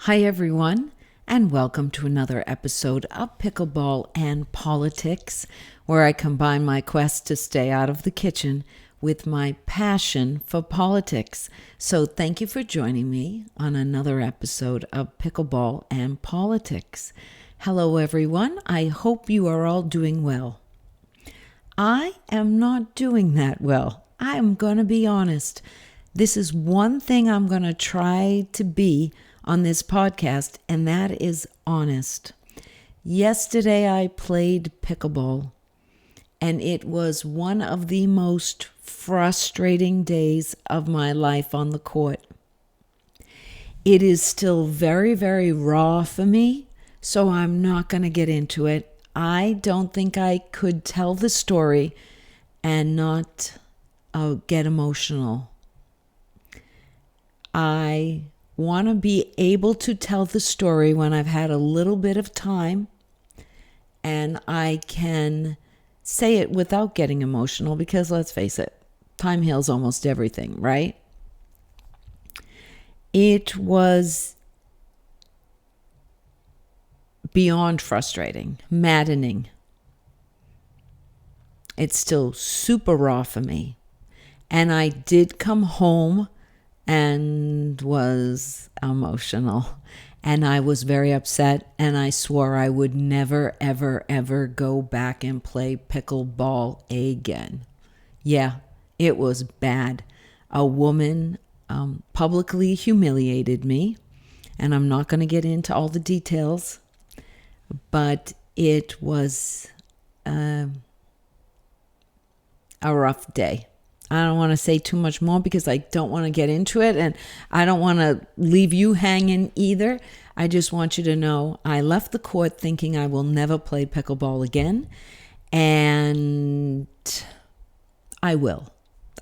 Hi, everyone, and welcome to another episode of Pickleball and Politics, where I combine my quest to stay out of the kitchen with my passion for politics. So thank you for joining me on another episode of Pickleball and Politics. Hello, everyone. I hope you are all doing well. I am not doing that well. I am going to be honest. This is one thing I'm going to try to be on this podcast, and that is honest. Yesterday I played pickleball, and it was one of the most frustrating days of my life on the court. It is still very, very raw for me, so I'm not going to get into it. I don't think I could tell the story and not get emotional. I want to be able to tell the story when I've had a little bit of time and I can say it without getting emotional, because let's face it, time heals almost everything, right? It was beyond frustrating, maddening. It's still super raw for me. And I did come home and was emotional, and I was very upset, and I swore I would never, ever, ever go back and play pickleball again. Yeah, it was bad. A woman publicly humiliated me, and I'm not going to get into all the details, but it was a rough day. I don't want to say too much more because I don't want to get into it, and I don't want to leave you hanging either. I just want you to know I left the court thinking I will never play pickleball again, and I will.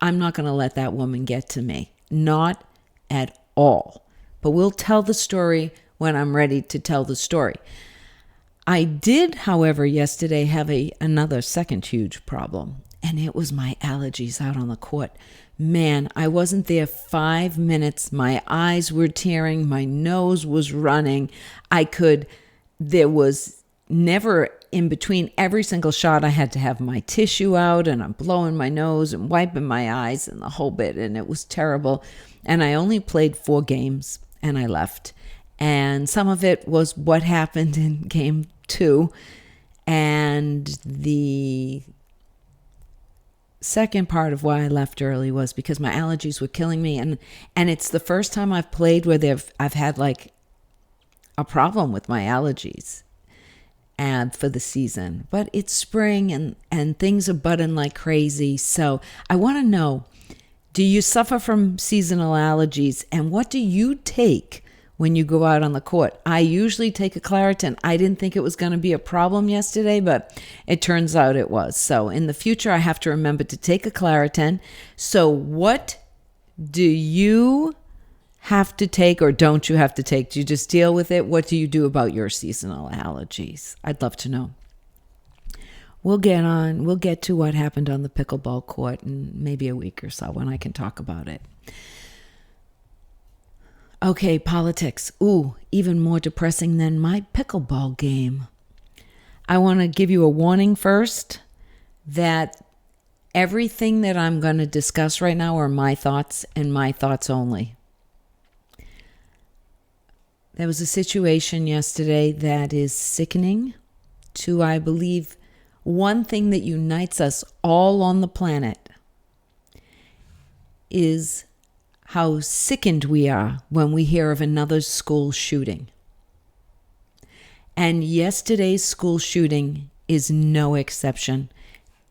I'm not going to let that woman get to me. Not at all. But we'll tell the story when I'm ready to tell the story. I did, however, yesterday have another second huge problem. And it was my allergies out on the court. Man, I wasn't there 5 minutes. My eyes were tearing. My nose was running. There was never in between every single shot. I had to have my tissue out, and I'm blowing my nose and wiping my eyes and the whole bit. And it was terrible. And I only played 4 games and I left. And some of it was what happened in game 2. And the second part of why I left early was because my allergies were killing me, and it's the first time I've played where I've had like a problem with my allergies and for the season. But it's spring and things are budding like crazy. So I want to know, do you suffer from seasonal allergies, and what do you take when you go out on the court? I usually take a Claritin. I didn't think it was going to be a problem yesterday, but it turns out it was. So in the future, I have to remember to take a Claritin. So what do you have to take, or don't you have to take? Do you just deal with it? What do you do about your seasonal allergies? I'd love to know. We'll get to what happened on the pickleball court in maybe a week or so when I can talk about it. Okay, politics. Ooh, even more depressing than my pickleball game. I want to give you a warning first that everything that I'm going to discuss right now are my thoughts and my thoughts only. There was a situation yesterday that is sickening to, I believe, one thing that unites us all on the planet is how sickened we are when we hear of another school shooting. And yesterday's school shooting is no exception.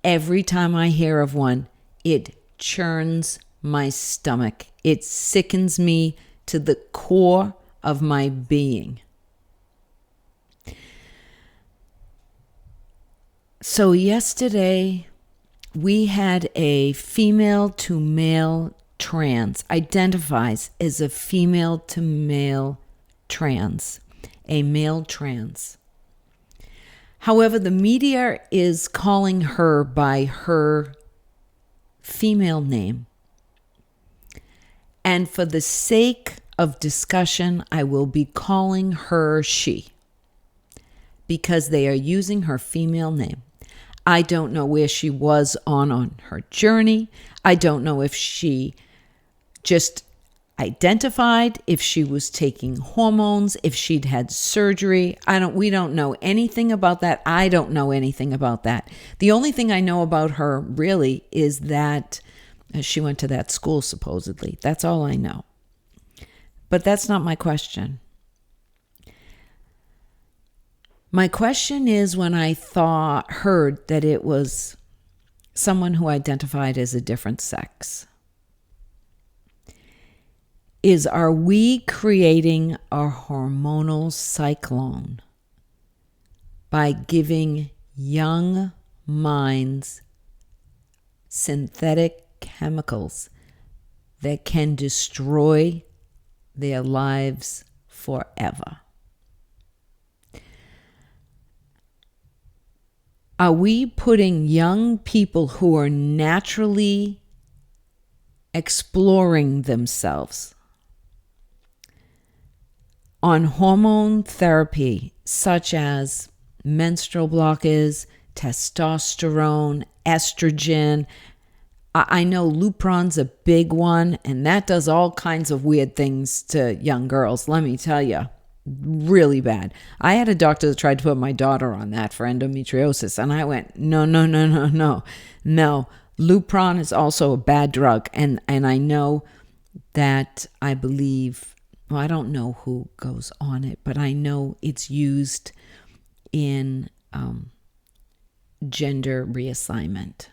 Every time I hear of one, it churns my stomach. It sickens me to the core of my being. So yesterday, we had a female to male trans, identifies as a female to male trans, a male trans. However, the media is calling her by her female name. And for the sake of discussion, I will be calling her she, because they are using her female name. I don't know where she was on her journey. I don't know if she just identified, if she was taking hormones, if she'd had surgery. We don't know anything about that. I don't know anything about that. The only thing I know about her really is that she went to that school supposedly. That's all I know. But that's not my question. My question is, when I heard that it was someone who identified as a different sex, are we creating a hormonal cyclone by giving young minds synthetic chemicals that can destroy their lives forever? Are we putting young people who are naturally exploring themselves on hormone therapy, such as menstrual blockers, testosterone, estrogen? I know Lupron's a big one, and that does all kinds of weird things to young girls, let me tell you. Really bad. I had a doctor that tried to put my daughter on that for endometriosis, and I went, no. Lupron is also a bad drug, and I know that, I believe, well, I don't know who goes on it, but I know it's used in gender reassignment.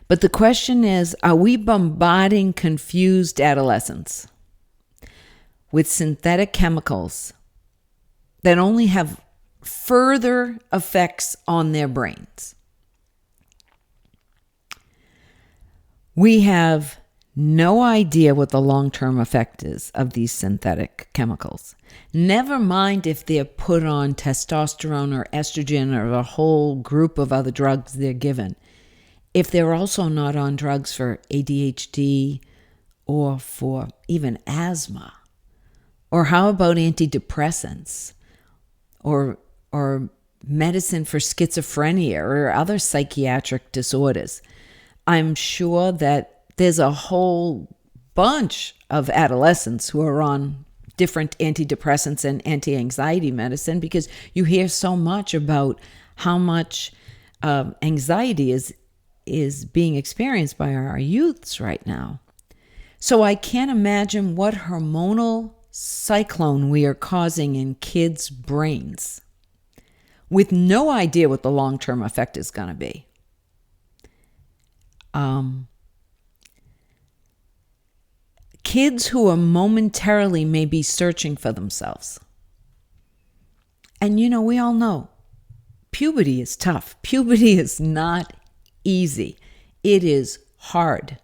But the question is, are we bombarding confused adolescents with synthetic chemicals that only have further effects on their brains? We have no idea what the long-term effect is of these synthetic chemicals. Never mind if they're put on testosterone or estrogen or a whole group of other drugs they're given. If they're also not on drugs for ADHD or for even asthma, or how about antidepressants or medicine for schizophrenia or other psychiatric disorders? I'm sure that there's a whole bunch of adolescents who are on different antidepressants and anti-anxiety medicine, because you hear so much about how much anxiety is being experienced by our youths right now. So I can't imagine what hormonal cyclone we are causing in kids' brains with no idea what the long-term effect is going to be. Kids who are momentarily maybe searching for themselves. And we all know puberty is tough. Puberty is not easy. It is hard.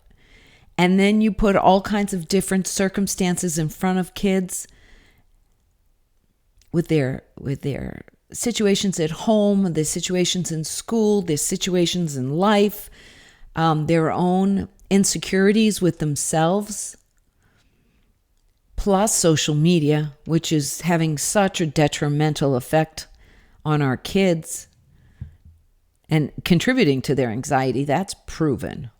And then you put all kinds of different circumstances in front of kids with their situations at home, their situations in school, their situations in life, their own insecurities with themselves, plus social media, which is having such a detrimental effect on our kids and contributing to their anxiety. That's proven.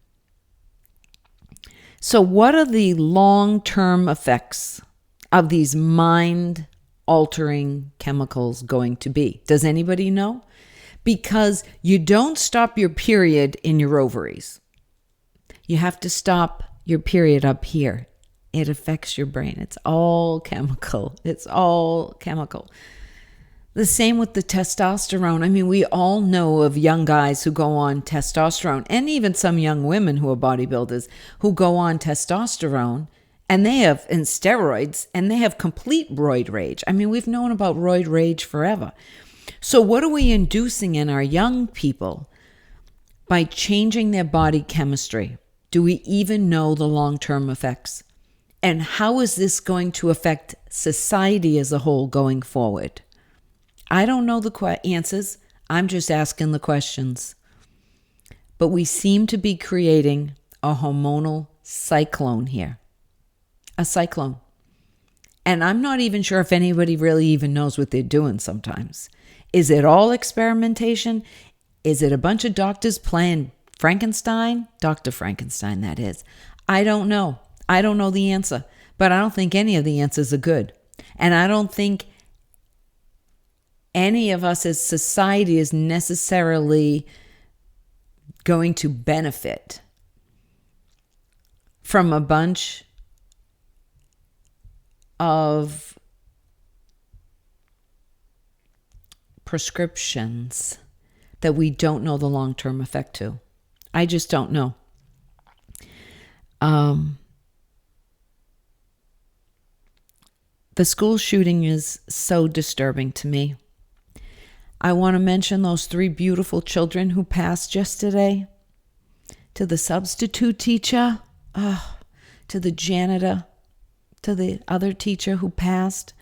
So what are the long-term effects of these mind-altering chemicals going to be? Does anybody know? Because you don't stop your period in your ovaries. You have to stop your period up here. It affects your brain. It's all chemical. It's all chemical. The same with the testosterone. I mean, we all know of young guys who go on testosterone, and even some young women who are bodybuilders who go on testosterone and steroids, and they have complete roid rage. I mean, we've known about roid rage forever. So what are we inducing in our young people by changing their body chemistry? Do we even know the long-term effects? And how is this going to affect society as a whole going forward? I don't know the answers. I'm just asking the questions. But we seem to be creating a hormonal cyclone here. a cyclone. And I'm not even sure if anybody really even knows what they're doing sometimes. Is it all experimentation? Is it a bunch of doctors playing Frankenstein? Dr. Frankenstein, that is. I don't know. I don't know the answer. But I don't think any of the answers are good. And I don't think any of us as society is necessarily going to benefit from a bunch of prescriptions that we don't know the long-term effect to. I just don't know. The school shooting is so disturbing to me. I want to mention those 3 beautiful children who passed yesterday. To the substitute teacher, to the janitor, to the other teacher who passed.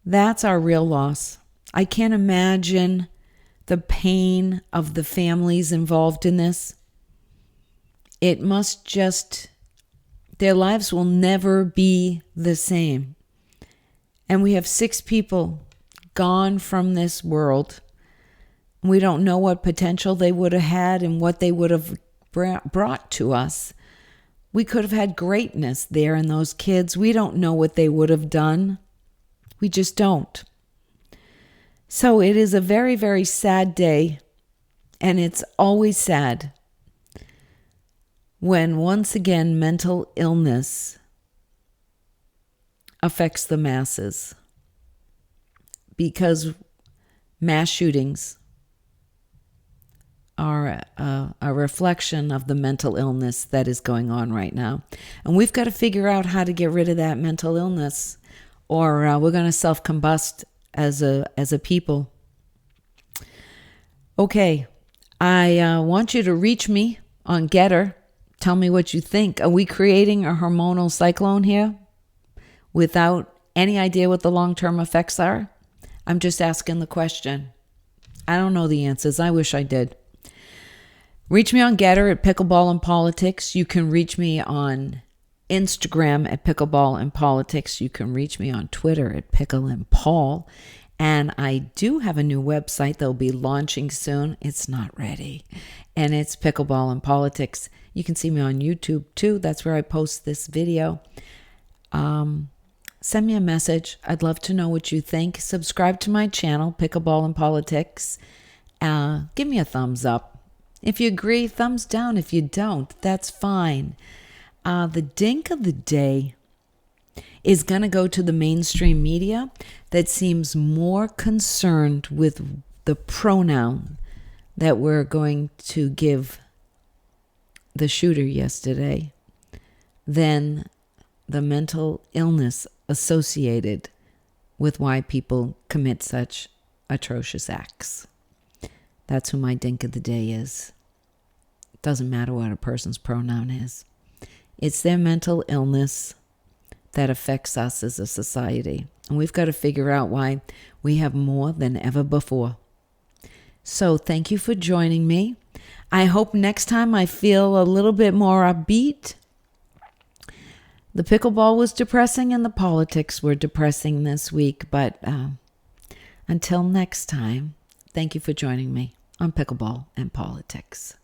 That's our real loss. I can't imagine the pain of the families involved in this. It must just, their lives will never be the same. And we have 6 people gone from this world. We don't know what potential they would have had and what they would have brought to us. We could have had greatness there in those kids. We don't know what they would have done. We just don't. So it is a very, very sad day. And it's always sad when once again mental illness affects the masses, because mass shootings are a reflection of the mental illness that is going on right now. And we've got to figure out how to get rid of that mental illness, or we're going to self-combust as a people. Okay, I want you to reach me on Getter. Tell me what you think. Are we creating a hormonal cyclone here without any idea what the long-term effects are? I'm just asking the question. I don't know the answers. I wish I did. Reach me on Getter at Pickleball and Politics. You can reach me on Instagram at Pickleball and Politics. You can reach me on Twitter at Pickle and Paul. And I do have a new website that will be launching soon. It's not ready. And it's Pickleball and Politics. You can see me on YouTube too. That's where I post this video. Send me a message. I'd love to know what you think. Subscribe to my channel, Pickleball and Politics. Give me a thumbs up. If you agree, thumbs down. If you don't, that's fine. The dink of the day is going to go to the mainstream media that seems more concerned with the pronoun that we're going to give the shooter yesterday than the mental illness associated with why people commit such atrocious acts. That's who my dink of the day is. It doesn't matter what a person's pronoun is. It's their mental illness that affects us as a society. And we've got to figure out why we have more than ever before. So thank you for joining me. I hope next time I feel a little bit more upbeat. The pickleball was depressing and the politics were depressing this week. But until next time, thank you for joining me on Pickleball and Politics.